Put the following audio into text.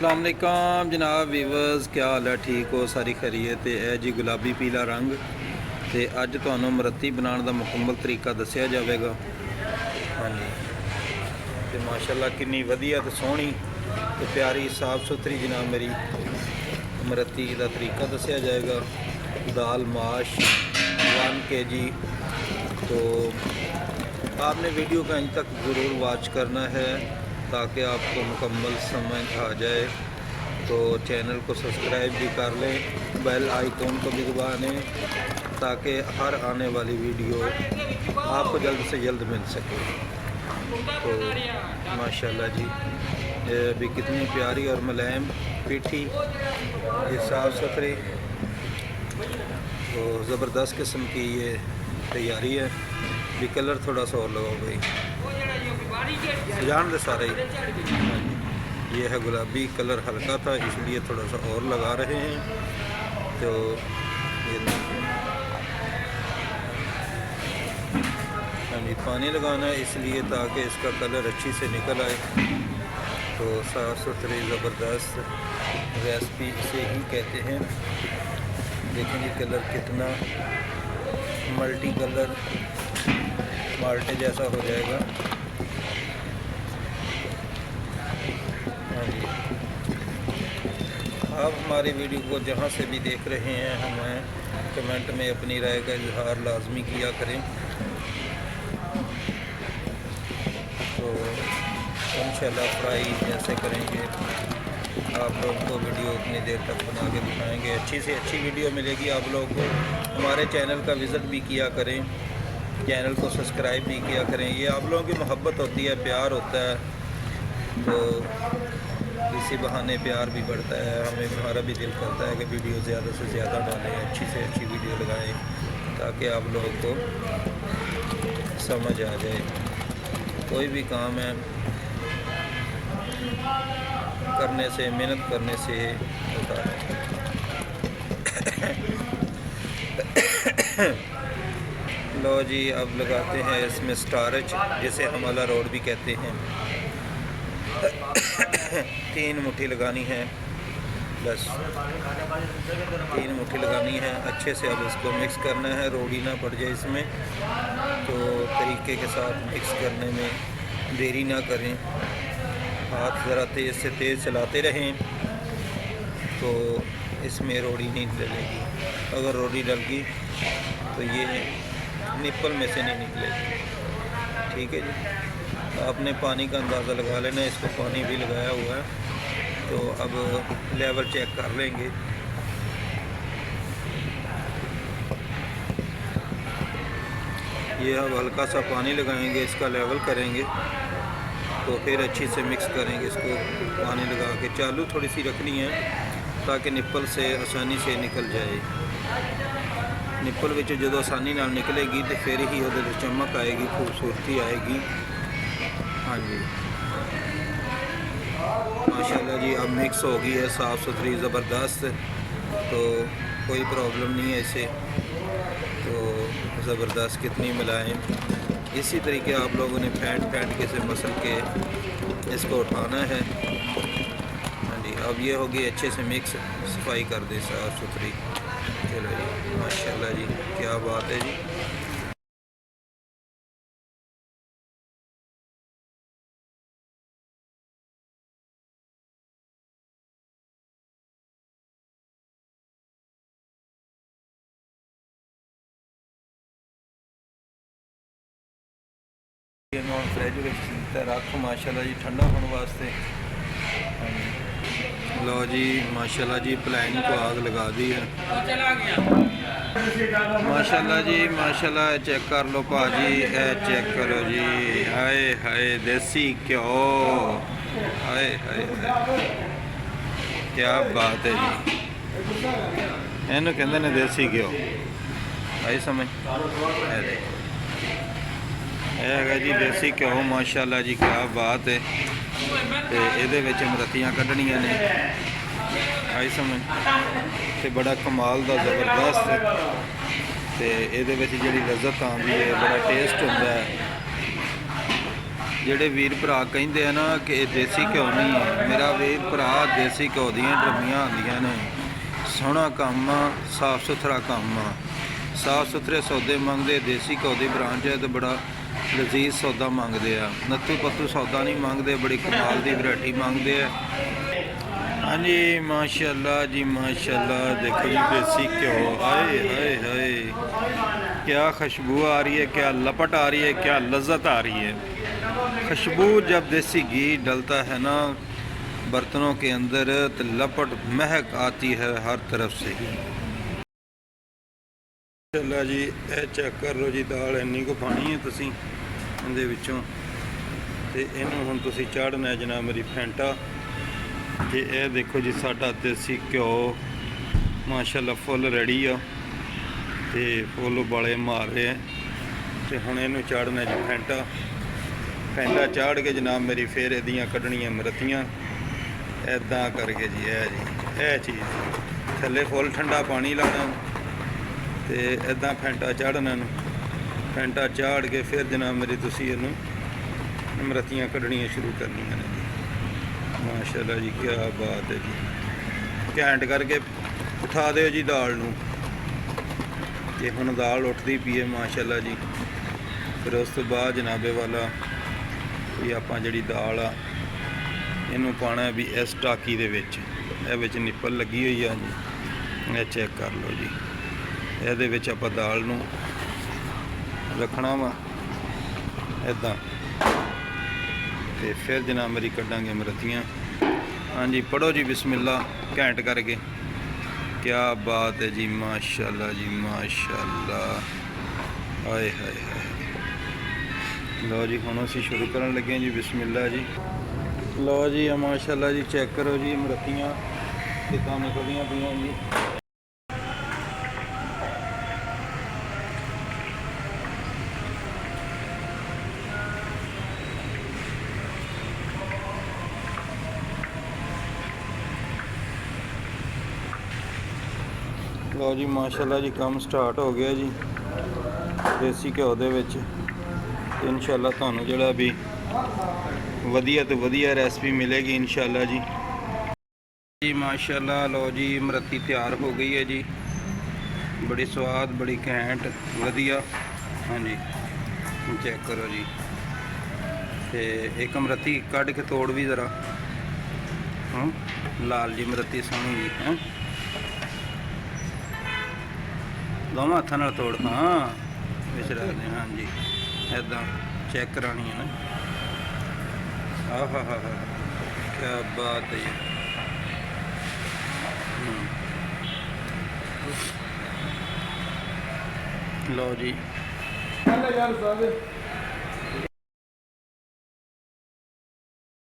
अस्सलाम वालेकुम जनाब वीवर्स, क्या हाल है? ठीक हो? सारी खैरियत है जी। गुलाबी पीला रंग तो अज तुहानू मरती बनाने का मुकम्मल तरीका दसिया जाएगा। हाँ जी, तो माशाल्लाह कितनी वधिया तो सोहनी तो प्यारी साफ सुथरी जनाब मेरी मरती का तरीका दसिया जाएगा। दाल माश 1 kg। तो आपने वीडियो का अंत तक ज़रूर वॉच करना है ताकि आपको मुकम्मल समझ आ जाए। तो चैनल को सब्सक्राइब भी कर लें, बेल आइकॉन को भी दबा लें ताकि हर आने वाली वीडियो आपको जल्द से जल्द मिल सके। तो माशाल्लाह जी, ये भी कितनी प्यारी और मुलायम पीठी, ये साफ़ सुथरी तो ज़बरदस्त किस्म की ये तैयारी है। भी कलर थोड़ा सा और लगाओ भाई, जान दे सारे ही। ये है गुलाबी कलर, हल्का था इसलिए थोड़ा सा और लगा रहे हैं। तो ये पानी लगाना है इसलिए ताकि इसका कलर अच्छी से निकल आए। तो साफ़ सुथरी ज़बरदस्त रेसिपी इसे ही कहते हैं। देखेंगे कलर कितना मल्टी कलर माल्टे जैसा हो जाएगा। हाँ जी, आप हमारी वीडियो को जहाँ से भी देख रहे हैं हमें कमेंट में अपनी राय का इजहार लाजमी किया करें। तो इंशाल्लाह फ्राई जैसे करेंगे आप लोगों को वीडियो उतनी देर तक बना के दिखाएँगे। अच्छी से अच्छी वीडियो मिलेगी आप लोगों को। हमारे चैनल का विज़िट भी किया करें, चैनल को सब्सक्राइब भी किया करें। ये आप लोगों की मोहब्बत होती है, प्यार होता है, तो इसी बहाने प्यार भी बढ़ता है। हमें हमारा भी दिल करता है कि वीडियो ज़्यादा से ज़्यादा डालें, अच्छी से अच्छी वीडियो लगाएं ताकि आप लोगों को समझ आ जाए। कोई भी काम है करने से, मेहनत करने से होता है। लो जी, अब लगाते हैं इसमें स्टार्च, जिसे हम अला रोड भी कहते हैं। 3 मुट्ठी लगानी है, बस 3 मुट्ठी लगानी है। अच्छे से अब इसको मिक्स करना है, रोड़ी ना पड़ जाए इसमें। तो तरीके के साथ मिक्स करने में देरी ना करें, हाथ ज़रा तेज़ से तेज़ चलाते रहें तो इसमें रोड़ी नहीं डलेगी। अगर रोड़ी डल गई तो ये निप्पल में से नहीं निकलेगी। ठीक है जी, आपने पानी का अंदाज़ा लगा लेना। इसको पानी भी लगाया हुआ है, तो अब लेवल चेक कर लेंगे। ये अब हल्का सा पानी लगाएंगे, इसका लेवल करेंगे तो फिर अच्छी से मिक्स करेंगे। इसको पानी लगा के चालू थोड़ी सी रखनी है ताकि निप्पल से आसानी से निकल जाए। निप्पल विच जो आसानी नाल निकलेगी तो फिर ही वो चमक आएगी, खूबसूरती आएगी। हाँ जी, माशाल्लाह जी, अब मिक्स हो गई है साफ़ सुथरी ज़बरदस्त। तो कोई प्रॉब्लम नहीं है इसे। तो ज़बरदस्त कितनी मिलाएं, इसी तरीके आप लोगों ने फेंट के से मसल के इसको उठाना है। हाँ जी, अब ये होगी अच्छे से मिक्स, सफाई कर दें साफ़ सुथरी। चलो जी, माशाल्लाह जी, क्या बात है जी। फ्रिज रख माशाल्लाह जी, ठंडा होने वास्ते। लो जी, माशाल्लाह जी, प्लान को आग लगा दी है। माशाल्लाह जी, माशाल्लाह, चेक कर लो भाजी, चेक करो जी। हाय हाय देसी घ्यो, हाय हाय हाय, क्या बात है जी। इन्हों कहते हैं देसी घ्यो, आई समझ है जी। देसी घ्यो माशाल्लाह जी, क्या बात है। तो ये मरतियाँ कढ़निया ने, आई समझ, तो बड़ा कमाल का ज़बरदस्त। तो ये जी लज्जत आती है, बड़ा टेस्ट होता है। ਜਿਹੜੇ ਵੀਰ ਭਰਾ ਕਹਿੰਦੇ ਆ ਨਾ ਕਿ ਇਹ ਦੇਸੀ ਘਿਓ ਨਹੀਂ ਹੈ, ਮੇਰਾ ਵੀਰ ਭਰਾ ਦੇਸੀ ਘਿਓ ਦੀਆਂ ਡਰਮੀਆਂ ਆਉਂਦੀਆਂ ਨੇ। ਸੋਹਣਾ ਕੰਮ ਆ, ਸਾਫ ਸੁਥਰਾ ਕੰਮ ਆ, ਸਾਫ ਸੁਥਰੇ ਸੌਦੇ ਮੰਗਦੇ। ਦੇਸੀ ਘਿਓ ਦੀ ਬ੍ਰਾਂਚ ਹੈ ਤੇ ਬੜਾ ਲਜ਼ੀਜ਼ ਸੌਦਾ ਮੰਗਦੇ ਆ, ਨੱਥੂ ਪੱਤੂ ਸੌਦਾ ਨਹੀਂ ਮੰਗਦੇ, ਬੜੀ ਕਮਾਲ ਦੀ ਵੈਰਾਈਟੀ ਮੰਗਦੇ ਆ। ਹਾਂਜੀ ਮਾਸ਼ਾਅੱਲਾ ਜੀ माशाल्लाह, देखो जी देसी घ्यो, हाय हाय हाय, क्या खुशबू आ रही है, क्या लपट आ रही है, क्या लज्जत आ रही है। खुशबू जब देसी घी डलता है ना बर्तनों के अंदर तो लपट महक आती है हर तरफ से ही। माशाअल्लाह जी, ਇਹ ਚੈੱਕ ਕਰ ਲਓ ਜੀ, ਦਾਲ ਇੰਨੀ ਕੁ ਪਾਣੀ ਹੈ ਤੁਸੀਂ ਇਹਦੇ ਵਿੱਚੋਂ, ਤੇ ਇਹਨੂੰ ਹੁਣ ਤੁਸੀਂ ਚਾੜਨਾ ਜਨਾਬ ਮੇਰੀ ਫੈਂਟਾ। ਤੇ ਇਹ ਦੇਖੋ ਜੀ ਸਾਡਾ ਦੇਸੀ ਘਿਓ ਮਾਸ਼ਾਅੱਲਾ ਫੁੱਲ ਰੈਡੀ ਆ ਤੇ ਫੁੱਲ ਉਬਾਲੇ ਮਾਰ ਰਹੇ ਆ। ਤੇ ਹੁਣ ਇਹਨੂੰ ਚਾੜਨਾ ਜੀ ਫੈਂਟਾ। ਫੈਂਟਾ ਚਾੜ ਕੇ ਜਨਾਬ ਮੇਰੀ ਫਿਰ ਇਹਦੀਆਂ ਕੱਢਣੀਆਂ ਮਰਤੀਆਂ ਐਦਾਂ ਕਰਕੇ ਜੀ। ਇਹ ਚੀਜ਼ ਥੱਲੇ ਫੁੱਲ ਠੰਡਾ ਪਾਣੀ ਲਾਣਾ ਤੇ ਐਦਾਂ ਫੈਂਟਾ ਚਾੜਨਾ ਨੂੰ। ਫੈਂਟਾ ਚਾੜ ਕੇ ਫਿਰ ਜਨਾਬ ਮੇਰੀ ਤੁਸੀਂ ਇਹਨੂੰ ਮਰਤੀਆਂ ਕੱਢਣੀਆਂ ਸ਼ੁਰੂ ਕਰਨੀਆਂ ਨੇ। माशाल्लाह जी, क्या बात है जी, घैंट करके उठा दो जी दाल नूं। ते हुण दाल उठदी पई है माशाल्लाह जी। फिर उस तो बाद जनाबे वाला भी आपां जिहड़ी दाल आ इहनूं पाना भी इस टाकी दे विच। इह विच निप्पल लगी हुई आ जी, इह चेक कर लो जी। इहदे विच आपां दाल नूं रखना वा इदां, ਤੇ ਫਿਰ ਜਨਾਬ ਮੇਰੀ ਕੱਢਾਂਗੇ ਮਰਤੀਆਂ। ਹਾਂਜੀ ਪੜੋ ਜੀ ਬਿਸਮਿल्ला, ਘੈਂਟ ਕਰਕੇ। क्या बात है जी, माशाल्लाह जी माशाल्लाह, हाय हाय हाय। लो जी ਹੁਣ ਅਸੀਂ ਸ਼ੁਰੂ ਕਰਨ ਲੱਗੇ ਜੀ, ਬਿਸਮਿल्ला ਜੀ। ਲੋ ਜੀ ਮਾਸ਼ਾਅੱਲਾ ਜੀ, ਚੈੱਕ ਕਰੋ ਜੀ ਮਰਤੀਆਂ ਕਿੱਦਾਂ ਨਿਕਲਦੀਆਂ ਪਈਆਂ ਜੀ। ਲਓ ਜੀ ਮਾਸ਼ਾਅੱਲਾ ਜੀ, ਕੰਮ ਸਟਾਰਟ ਹੋ ਗਿਆ ਜੀ ਦੇਸੀ ਘਿਓ ਦੇ ਵਿੱਚ। ਇਨਸ਼ਾਅੱਲਾ ਤੁਹਾਨੂੰ ਜਿਹੜਾ ਵੀ ਵਧੀਆ ਤੋਂ ਵਧੀਆ ਰੈਸਪੀ ਮਿਲੇਗੀ ਇਨਸ਼ਾਅੱਲਾ ਜੀ। ਜੀ ਮਾਸ਼ਾਅੱਲਾ, ਲਓ ਜੀ ਮਰਤੀ ਤਿਆਰ ਹੋ ਗਈ ਹੈ ਜੀ, ਬੜੀ ਸਵਾਦ, ਬੜੀ ਘੈਂਟ, ਵਧੀਆ। ਹਾਂਜੀ ਚੈੱਕ ਕਰੋ ਜੀ। ਤੇ ਇੱਕ ਮਰਤੀ ਕੱਢ ਕੇ ਤੋੜ ਵੀ ਜ਼ਰਾ, ਲਾਲ ਜੀ ਮਰਤੀ ਸੋਹਣੀ ਜੀ ਹੈ। ਦੋਵਾਂ ਹੱਥਾਂ ਨਾਲ ਤੋੜ, ਹਾਂ ਵਿਚਰਾ ਦੇ। ਹਾਂਜੀ ਇੱਦਾਂ ਚੈੱਕ ਕਰਾਣੀ ਹੈ ਨਾ। ਆਹ ਹਾ ਹਾ ਹਾ, ਕੀ ਬਾਤ ਹੈ ਜੀ। ਲਓ ਜੀ